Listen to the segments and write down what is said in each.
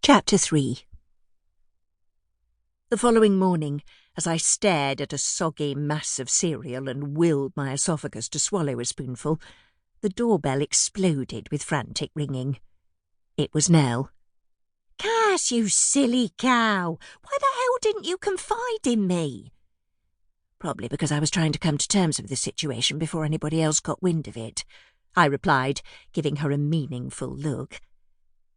Chapter 3. The following morning, as I stared at a soggy mass of cereal and willed my esophagus to swallow a spoonful, the doorbell exploded with frantic ringing. It was Nell. "Cass, you silly cow! Why the hell didn't you confide in me?" Probably because I was trying to come to terms with the situation before anybody else got wind of it, I replied, giving her a meaningful look.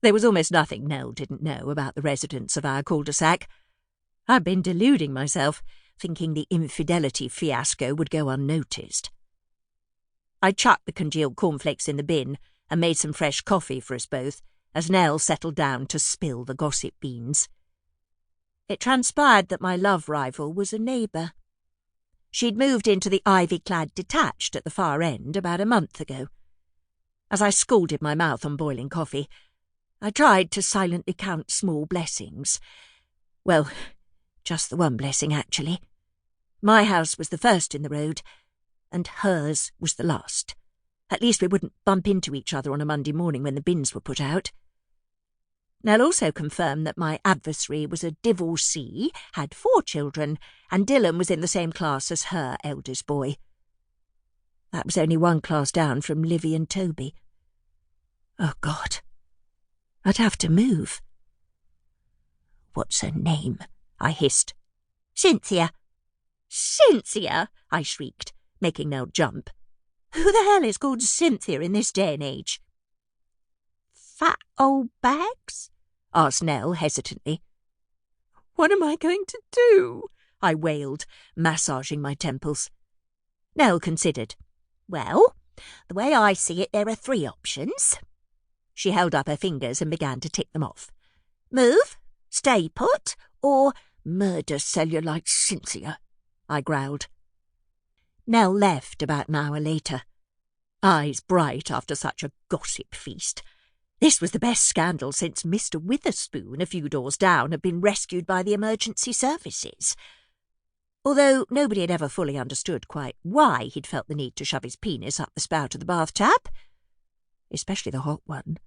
There was almost nothing Nell didn't know about the residents of our cul-de-sac. I'd been deluding myself, thinking the infidelity fiasco would go unnoticed. I chucked the congealed cornflakes in the bin and made some fresh coffee for us both, as Nell settled down to spill the gossip beans. It transpired that my love rival was a neighbour. She'd moved into the ivy-clad detached at the far end about a month ago. As I scalded my mouth on boiling coffee, I tried to silently count small blessings. Well, just the one blessing, actually. My house was the first in the road, and hers was the last. At least we wouldn't bump into each other on a Monday morning when the bins were put out. Nell also confirmed that my adversary was a divorcee, had 4 children, and Dylan was in the same class as her eldest boy. That was only one class down from Livy and Toby. Oh, God. I'd have to move. "What's her name?" I hissed. "Cynthia." "Cynthia!" I shrieked, making Nell jump. "Who the hell is called Cynthia in this day and age?" "Fat old bags?" asked Nell hesitantly. "What am I going to do?" I wailed, massaging my temples. Nell considered. "Well, the way I see it, there are 3 options." She held up her fingers and began to tick them off. "Move, stay put, or murder Cellulite Cynthia," I growled. Nell left about an hour later, eyes bright after such a gossip feast. This was the best scandal since Mr. Witherspoon, a few doors down, had been rescued by the emergency services. Although nobody had ever fully understood quite why he'd felt the need to shove his penis up the spout of the bath tap, especially the hot one.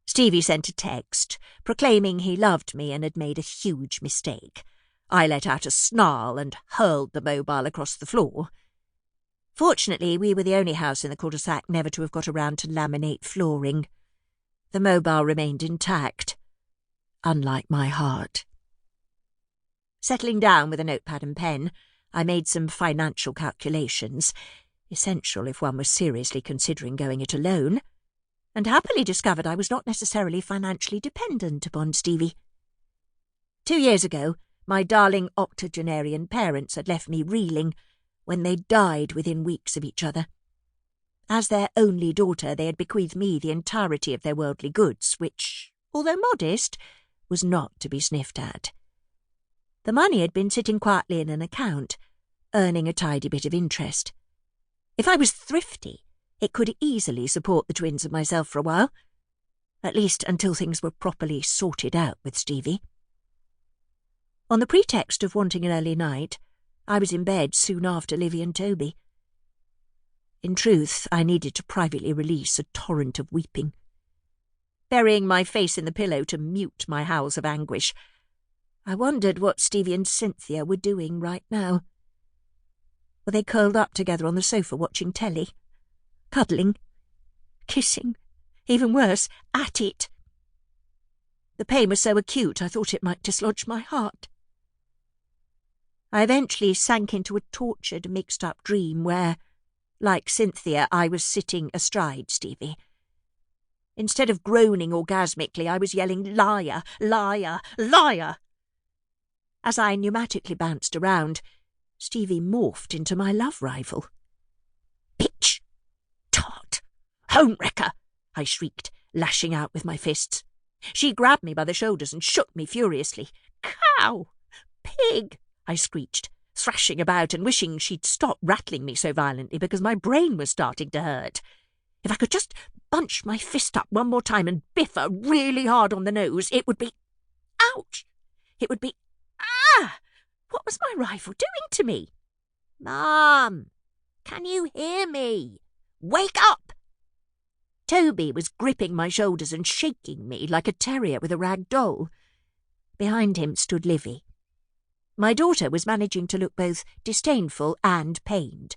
Stevie sent a text, proclaiming he loved me and had made a huge mistake. I let out a snarl and hurled the mobile across the floor. Fortunately, we were the only house in the cul-de-sac never to have got around to laminate flooring. The mobile remained intact, unlike my heart. Settling down with a notepad and pen, I made some financial calculations, essential if one was seriously considering going it alone, and happily discovered I was not necessarily financially dependent upon Stevie. 2 years ago, my darling octogenarian parents had left me reeling when they died within weeks of each other. As their only daughter, they had bequeathed me the entirety of their worldly goods, which, although modest, was not to be sniffed at. The money had been sitting quietly in an account, earning a tidy bit of interest. If I was thrifty, it could easily support the twins and myself for a while, at least until things were properly sorted out with Stevie. On the pretext of wanting an early night, I was in bed soon after Livy and Toby. In truth, I needed to privately release a torrent of weeping. Burying my face in the pillow to mute my howls of anguish, I wondered what Stevie and Cynthia were doing right now. Were they curled up together on the sofa watching telly? Cuddling? Kissing? Even worse, at it? The pain was so acute I thought it might dislodge my heart. I eventually sank into a tortured, mixed-up dream where, like Cynthia, I was sitting astride Stevie. Instead of groaning orgasmically, I was yelling, "Liar! Liar! Liar!" As I pneumatically bounced around, Stevie morphed into my love rival. "Bitch! Tart! Homewrecker!" I shrieked, lashing out with my fists. She grabbed me by the shoulders and shook me furiously. "Cow! Pig!" I screeched, thrashing about and wishing she'd stop rattling me so violently because my brain was starting to hurt. If I could just bunch my fist up one more time and biff her really hard on the nose, it would be... Ouch! It would be... Ah! What was my rival doing to me? "Mum, can you hear me? Wake up!" Toby was gripping my shoulders and shaking me like a terrier with a rag doll. Behind him stood Livy. My daughter was managing to look both disdainful and pained.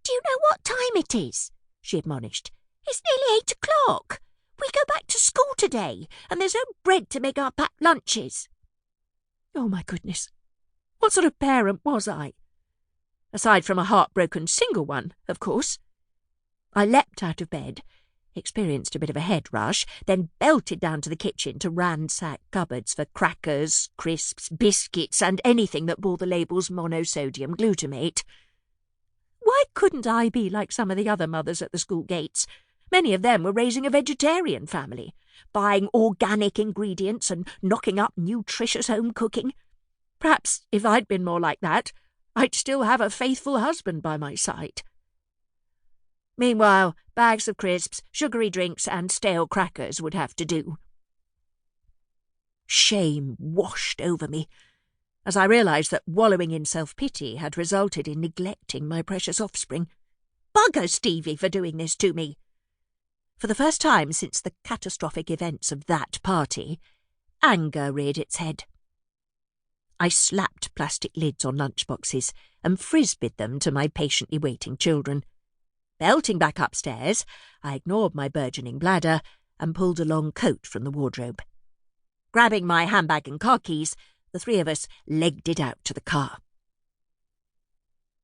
"Do you know what time it is?" she admonished. "It's nearly 8 o'clock. We go back to school today, and there's no bread to make our packed lunches." Oh, my goodness. What sort of parent was I? Aside from a heartbroken single one, of course. I leapt out of bed, experienced a bit of a head rush, then belted down to the kitchen to ransack cupboards for crackers, crisps, biscuits, and anything that bore the labels monosodium glutamate. Why couldn't I be like some of the other mothers at the school gates? Many of them were raising a vegetarian family, buying organic ingredients and knocking up nutritious home cooking. Perhaps if I'd been more like that, I'd still have a faithful husband by my side. Meanwhile, bags of crisps, sugary drinks, and stale crackers would have to do. Shame washed over me as I realised that wallowing in self-pity had resulted in neglecting my precious offspring. Bugger Stevie for doing this to me! For the first time since the catastrophic events of that party, anger reared its head. I slapped plastic lids on lunchboxes and frisbeed them to my patiently waiting children. Belting back upstairs, I ignored my burgeoning bladder and pulled a long coat from the wardrobe. Grabbing my handbag and car keys, the three of us legged it out to the car.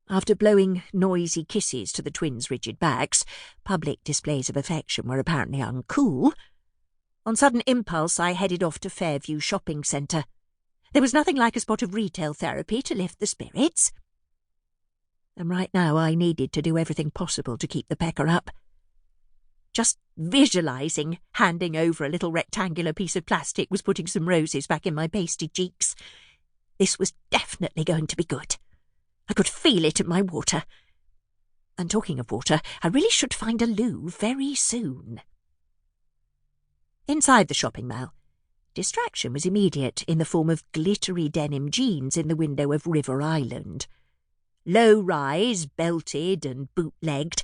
After blowing noisy kisses to the twins' rigid backs, public displays of affection were apparently uncool. On sudden impulse, I headed off to Fairview Shopping Centre. There was nothing like a spot of retail therapy to lift the spirits. And right now I needed to do everything possible to keep the pecker up. Just visualising handing over a little rectangular piece of plastic was putting some roses back in my pasty cheeks. This was definitely going to be good. I could feel it in my water. And talking of water, I really should find a loo very soon. Inside the shopping mall, distraction was immediate in the form of glittery denim jeans in the window of River Island. Low-rise, belted and bootlegged,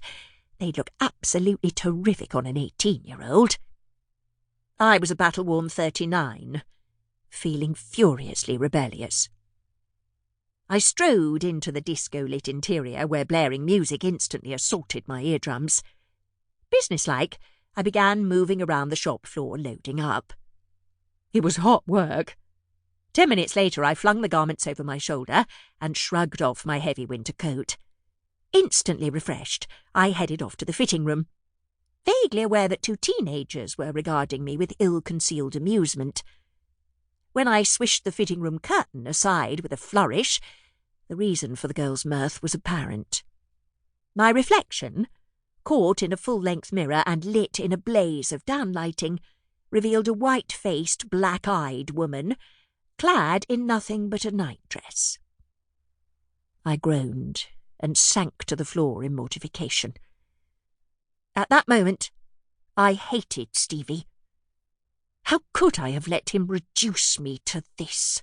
they'd look absolutely terrific on an 18-year-old. I was a battle-worn 39, feeling furiously rebellious. I strode into the disco-lit interior where blaring music instantly assaulted my eardrums. Businesslike, I began moving around the shop floor, loading up. It was hot work. 10 minutes later, I flung the garments over my shoulder and shrugged off my heavy winter coat. Instantly refreshed, I headed off to the fitting room, vaguely aware that 2 teenagers were regarding me with ill-concealed amusement. When I swished the fitting room curtain aside with a flourish, the reason for the girls' mirth was apparent. My reflection, caught in a full-length mirror and lit in a blaze of downlighting, revealed a white-faced, black-eyed woman, clad in nothing but a nightdress. I groaned and sank to the floor in mortification. At that moment, I hated Stevie. How could I have let him reduce me to this?